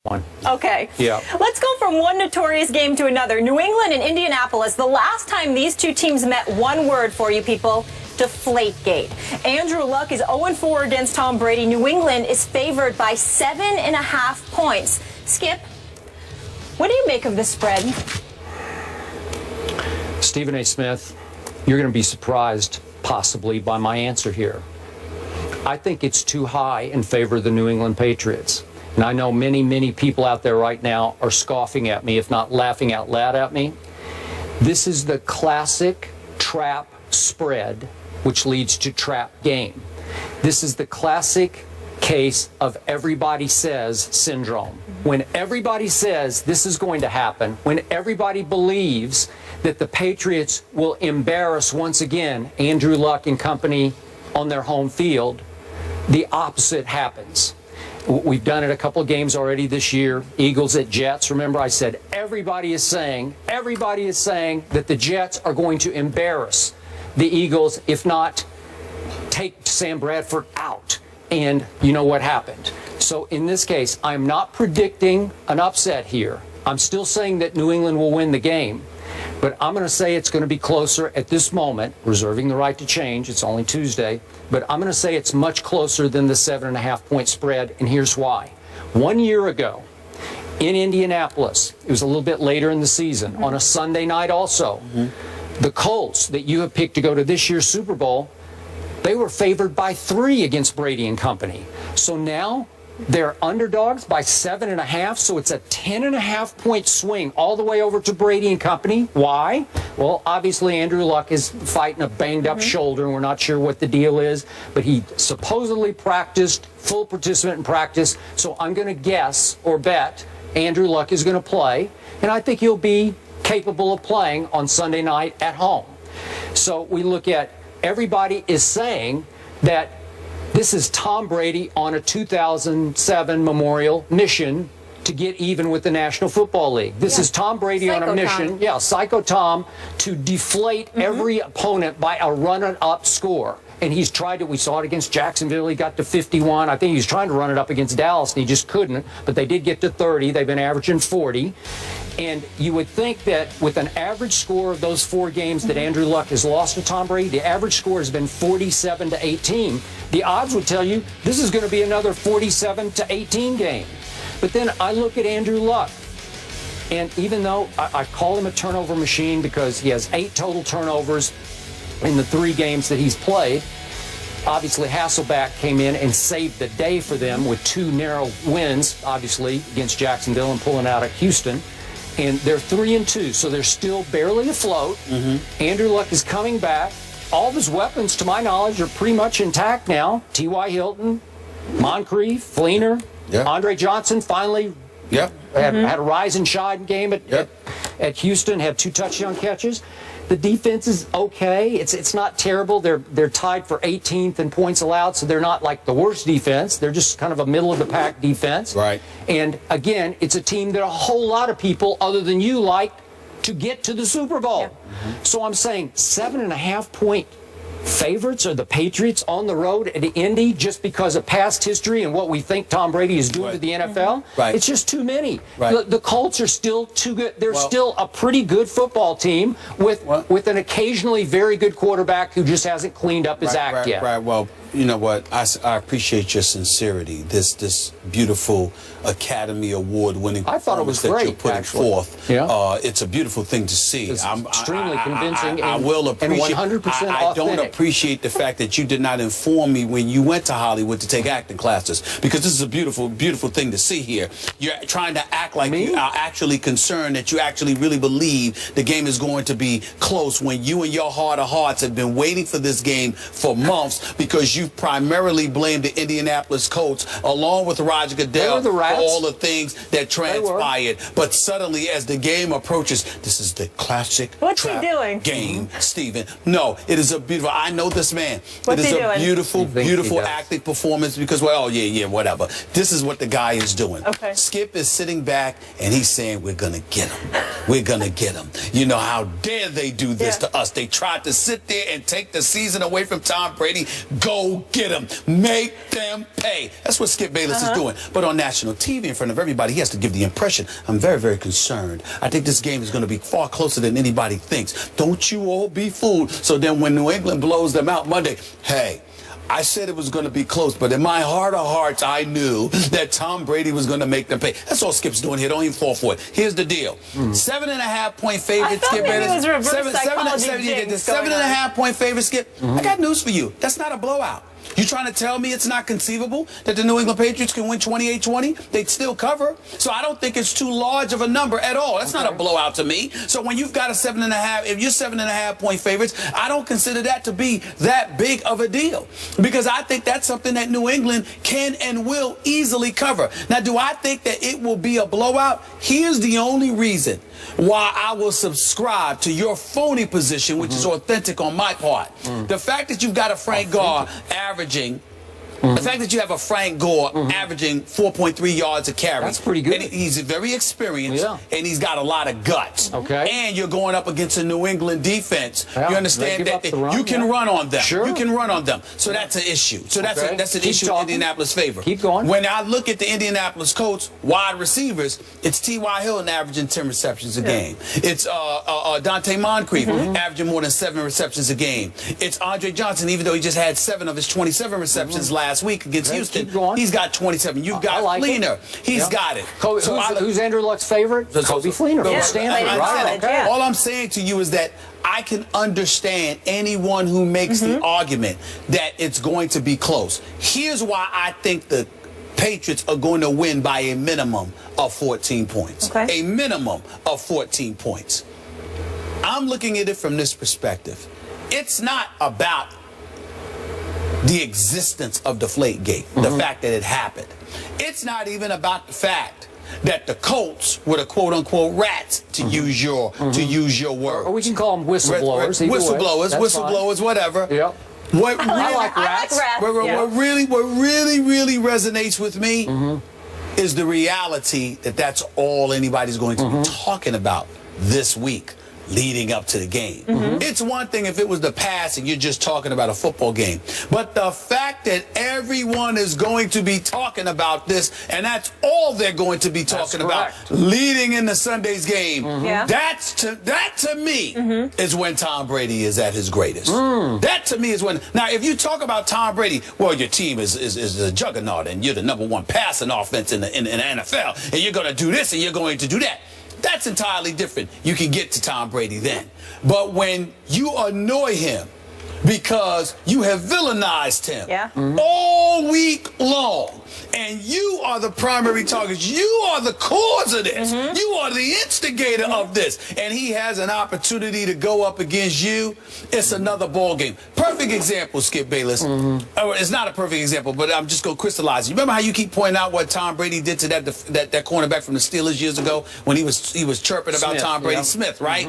one. Okay. Yeah. Let's go from one notorious game to another. New England and Indianapolis. The last time these two teams met, one word for you people: Deflategate. Andrew Luck is 0-4 against Tom Brady. New England is favored by 7.5 points. Skip, what do you make of this spread? Stephen A. Smith, you're going to be surprised, possibly, by my answer here. I think it's too high in favor of the New England Patriots. And I know many, many people out there right now are scoffing at me, if not laughing out loud at me. This is the classic trap spread, which leads to trap game. This is the classic case of everybody says syndrome. When everybody says this is going to happen, when everybody believes that the Patriots will embarrass once again Andrew Luck and company on their home field, the opposite happens. We've done it a couple of games already this year. Eagles at Jets. Remember, I said everybody is saying that the Jets are going to embarrass the Eagles, if not take Sam Bradford out. And you know what happened. So in this case, I'm not predicting an upset here. I'm still saying that New England will win the game. But I'm going to say it's going to be closer at this moment, reserving the right to change. It's only Tuesday. But I'm going to say it's much closer than the 7.5 point spread. And here's why. 1 year ago in Indianapolis, it was a little bit later in the season, on a Sunday night also, the Colts that you have picked to go to this year's Super Bowl, they were favored by 3 against Brady and company. So now they're underdogs by 7.5, so it's a 10.5 point swing all the way over to Brady and company. Why? Well, obviously Andrew Luck is fighting a banged up shoulder, and we're not sure what the deal is, but he supposedly practiced, full participant in practice, so I'm going to guess or bet Andrew Luck is going to play, and I think he'll be capable of playing on Sunday night at home. So we look at, everybody is saying that this is Tom Brady on a 2007 memorial mission to get even with the National Football League. This is Tom Brady on a mission, Psycho Tom, to deflate every opponent by a run-up score. And he's tried to, we saw it against Jacksonville, he got to 51. I think he was trying to run it up against Dallas, and he just couldn't. But they did get to 30. They've been averaging 40. And you would think that with an average score of those 4 games that Andrew Luck has lost to Tom Brady, the average score has been 47-18. The odds would tell you this is going to be another 47-18 game. But then I look at Andrew Luck, and even though I call him a turnover machine because he has 8 total turnovers in the 3 games that he's played, obviously Hasselbeck came in and saved the day for them with 2 narrow wins, obviously, against Jacksonville and pulling out at Houston. And they're 3-2, so they're still barely afloat. Andrew Luck is coming back. All of his weapons, to my knowledge, are pretty much intact now. T.Y. Hilton, Moncrief, Fleener, Andre Johnson finally had a rise and shine game at Houston, had 2 touchdown catches. The defense is okay. It's not terrible. They're tied for 18th in points allowed, so they're not like the worst defense. They're just kind of a middle-of-the-pack defense. Right. And, again, it's a team that a whole lot of people other than you like to get to the Super Bowl. So I'm saying 7.5 point favorites are the Patriots on the road at Indy just because of past history and what we think Tom Brady is doing to the NFL. It's just too many. The Colts are still too good. They're still a pretty good football team with an occasionally very good quarterback who just hasn't cleaned up his act yet. Well, you know what? I appreciate your sincerity. This beautiful Academy Award-winning performance that you're putting forth. It's a beautiful thing to see. It's extremely convincing. I will appreciate. And 100% authentic. I don't appreciate the fact that you did not inform me when you went to Hollywood to take acting classes, because this is a beautiful, beautiful thing to see here. You're trying to act like you are actually concerned, that you actually really believe the game is going to be close, when you and your heart of hearts have been waiting for this game for months, because you primarily blamed the Indianapolis Colts along with Roger Goodell for all the things that transpired. But suddenly, as the game approaches, this is the classic game, Stephen. No, it is a beautiful. I know this man. It is a beautiful, beautiful acting performance because, well, whatever. This is what the guy is doing. Skip is sitting back and he's saying, we're going to get him. We're going to get him. You know, how dare they do this to us? They tried to sit there and take the season away from Tom Brady. Go Go get them. Make them pay. That's what Skip Bayless is doing. But on national TV in front of everybody, he has to give the impression, I'm very, very concerned. I think this game is going to be far closer than anybody thinks. Don't you all be fooled. So then when New England blows them out Monday, hey, I said it was going to be close, but in my heart of hearts, I knew that Tom Brady was going to make them pay. That's all Skip's doing here. Don't even fall for it. Here's the deal. 7.5-point favorite, Skip Bayless. I thought maybe it was reverse psychology. 7.5-point favorite, Skip. I got news for you. That's not a blowout. You trying to tell me it's not conceivable that the New England Patriots can win 28-20? They'd still cover. So I don't think it's too large of a number at all. That's not a blowout to me. So when you've got a 7.5, if you're 7.5-point favorites, I don't consider that to be that big of a deal, because I think that's something that New England can and will easily cover. Now, do I think that it will be a blowout? Here's the only reason why I will subscribe to your phony position, which is authentic on my part. The fact that you've got a Frank Gore averaging, the fact that you have a Frank Gore averaging 4.3 yards a carry. That's pretty good. And he's very experienced, and he's got a lot of guts. Okay. And you're going up against a New England defense. Yeah, you understand that you can run on them. Sure. You can run on them. So that's an issue. So that's an issue in Indianapolis' favor. Keep going. When I look at the Indianapolis Colts wide receivers, it's T.Y. Hilton averaging 10 receptions a game. It's Dante Moncrief averaging more than 7 receptions a game. It's Andre Johnson, even though he just had 7 of his 27 receptions last week against Houston. He's got 27. You've got Fleener. He's got it. Who's Andrew Luck's favorite? Kobe Fleener from Stanford. Right. All I'm saying to you is that I can understand anyone who makes the argument that it's going to be close. Here's why I think the Patriots are going to win by a minimum of 14 points. A minimum of 14 points. I'm looking at it from this perspective. It's not about the existence of Deflategate, the fact that it happened. It's not even about the fact that the Colts were the quote-unquote rats, to use your word. Or we can call them whistleblowers. Whistleblowers, whatever. Yep. What I like rats. What really resonates with me is the reality that that's all anybody's going to be talking about this week leading up to the game. It's one thing if it was the past and you're just talking about a football game, but the fact that everyone is going to be talking about this, and that's all they're going to be talking about leading into Sunday's game, that to me is when Tom Brady is at his greatest. That to me is when, now if you talk about Tom Brady, well, your team is a juggernaut and you're the #1 passing offense in the NFL, and you're going to do this and you're going to do that. That's entirely different. You can get to Tom Brady then. But when you annoy him because you have villainized him all week long, and you are the primary target, you are the cause of this, you are the instigator of this, and he has an opportunity to go up against you, it's another ball game. Perfect example, Skip Bayless. It's not a perfect example, but I'm just going to crystallize it. You remember how you keep pointing out what Tom Brady did to that cornerback from the Steelers years ago when he was chirping about Tom Brady? Smith, right?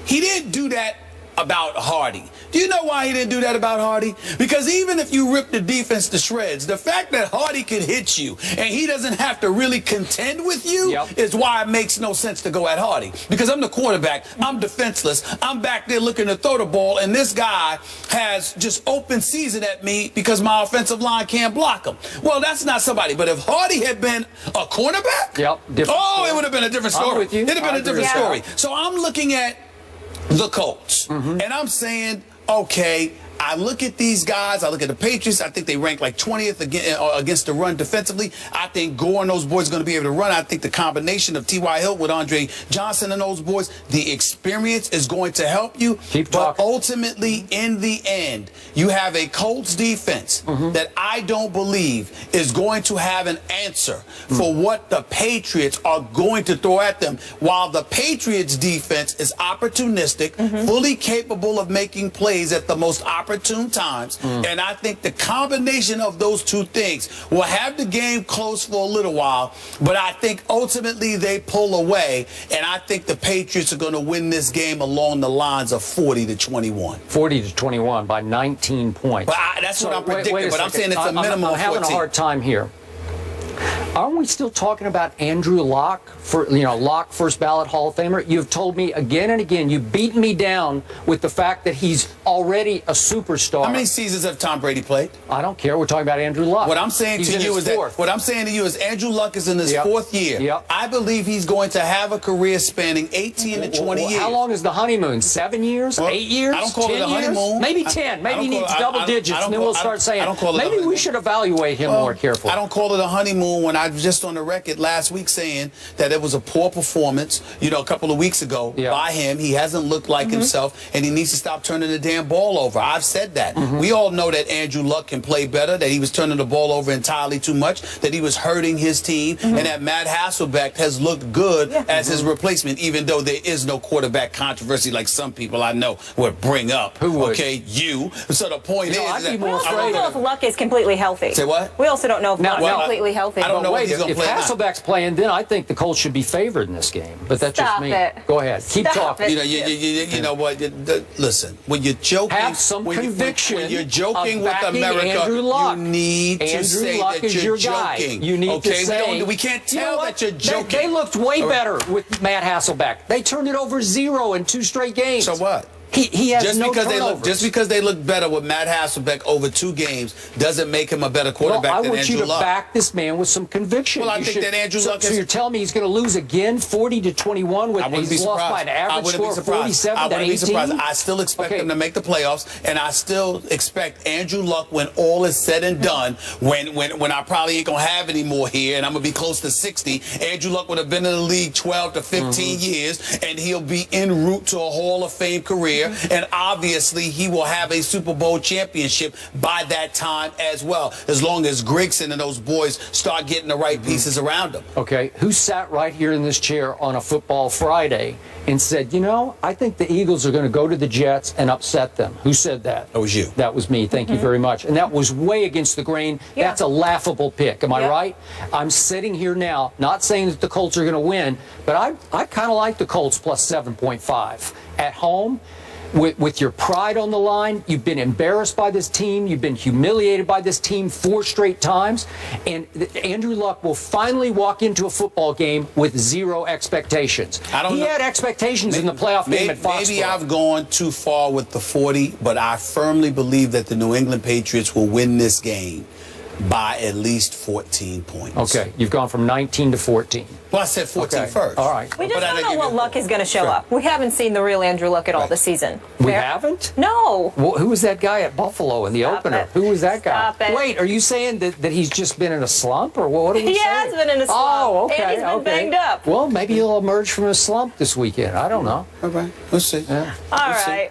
He didn't do that about Hardy. Do you know why he didn't do that about Hardy? Because even if you rip the defense to shreds, the fact that Hardy can hit you and he doesn't have to really contend with you is why it makes no sense to go at Hardy. Because I'm the quarterback, I'm defenseless, I'm back there looking to throw the ball, and this guy has just open season at me because my offensive line can't block him. Well, that's not somebody. But if Hardy had been a cornerback, it would have been a different story. It would have been a different story. So I'm looking at the Colts, and I'm saying, okay, I look at these guys, I look at the Patriots, I think they rank like 20th against the run defensively. I think Gore and those boys are going to be able to run. I think the combination of T.Y. Hilton with Andre Johnson and those boys, the experience is going to help you. But ultimately, in the end, you have a Colts defense that I don't believe is going to have an answer for what the Patriots are going to throw at them, while the Patriots defense is opportunistic, fully capable of making plays at the most opportune times. And I think the combination of those two things will have the game close for a little while, but I think ultimately they pull away, and I think the Patriots are going to win this game along the lines of 40-21. 40-21 by 19 points. But that's what I'm predicting, but I'm saying it's a minimum of 14. I'm having a hard time here. Aren't we still talking about Andrew Luck, Luck, first ballot Hall of Famer? You've told me again and again, you've beaten me down with the fact that he's already a superstar. How many seasons have Tom Brady played? I don't care. We're talking about Andrew Luck. What I'm saying to you is Andrew Luck is in his fourth year. Yep. I believe he's going to have a career spanning 18 to 20 years. How long is the honeymoon? 7 years? 8 years? I don't call it a 10 years? honeymoon. Maybe 10. Maybe he needs double digits, and then we'll start saying, maybe we should evaluate him more carefully. I don't call it a honeymoon when I was just on the record last week saying that it was a poor performance, a couple of weeks ago by him. He hasn't looked like himself, and he needs to stop turning the damn ball over. I've said that. We all know that Andrew Luck can play better, that he was turning the ball over entirely too much, that he was hurting his team, and that Matt Hasselbeck has looked good as his replacement, even though there is no quarterback controversy like some people I know would bring up. Who would? Okay, you. So the point is we also don't know if Luck is completely healthy. Say what? We also don't know if Luck is completely healthy. I don't know wait, if if Hasselbeck's playing, then I think the Colts should be favored in this game. But that's just me. Go ahead. Keep talking. You know what? Listen, when you're joking, have some conviction. When you're joking with America, you need to say that you're joking. You need to say. We can't tell that you're joking. They looked way better with Matt Hasselbeck. They turned it over 0 in 2 straight games. So what? He has no turnovers. Just because they look better with Matt Hasselbeck over 2 games doesn't make him a better quarterback than Andrew Luck. I want you to back this man with some conviction. Well, I think that Andrew Luck is... So you're telling me he's going to lose again 40-21 with he's lost by an average score of 47 I wouldn't be surprised. 18? I still expect them to make the playoffs, and I still expect Andrew Luck, when all is said and done, when I probably ain't going to have any more here, and I'm going to be close to 60, Andrew Luck would have been in the league 12 to 15 years, and he'll be en route to a Hall of Fame career, and obviously he will have a Super Bowl championship by that time as well, as long as Grigson and those boys start getting the right pieces around him. Okay, who sat right here in this chair on a football Friday and said, I think the Eagles are going to go to the Jets and upset them? Who said that? That was you. That was me. Thank you very much. And that was way against the grain. That's a laughable pick. Am I right? I'm sitting here now, not saying that the Colts are going to win, but I kind of like the Colts plus 7.5 at home. With your pride on the line, you've been embarrassed by this team. You've been humiliated by this team 4 straight times. And Andrew Luck will finally walk into a football game with 0 expectations. He had expectations in the playoff game at Foxborough. Maybe I've gone too far with the 40, but I firmly believe that the New England Patriots will win this game by at least 14 points. Okay, you've gone from 19 to 14. Well, I said 14 first. All right. We just don't know what Luck is going to show up. We haven't seen the real Andrew Luck at all this season. We haven't? No. Well, who was that guy at Buffalo in the opener? Who was that guy? Stop it. Wait, are you saying that he's just been in a slump, or what are we saying? He has been in a slump. Oh, okay. And he's been banged up. Well, maybe he'll emerge from a slump this weekend. I don't know. All right. Let's see. All right.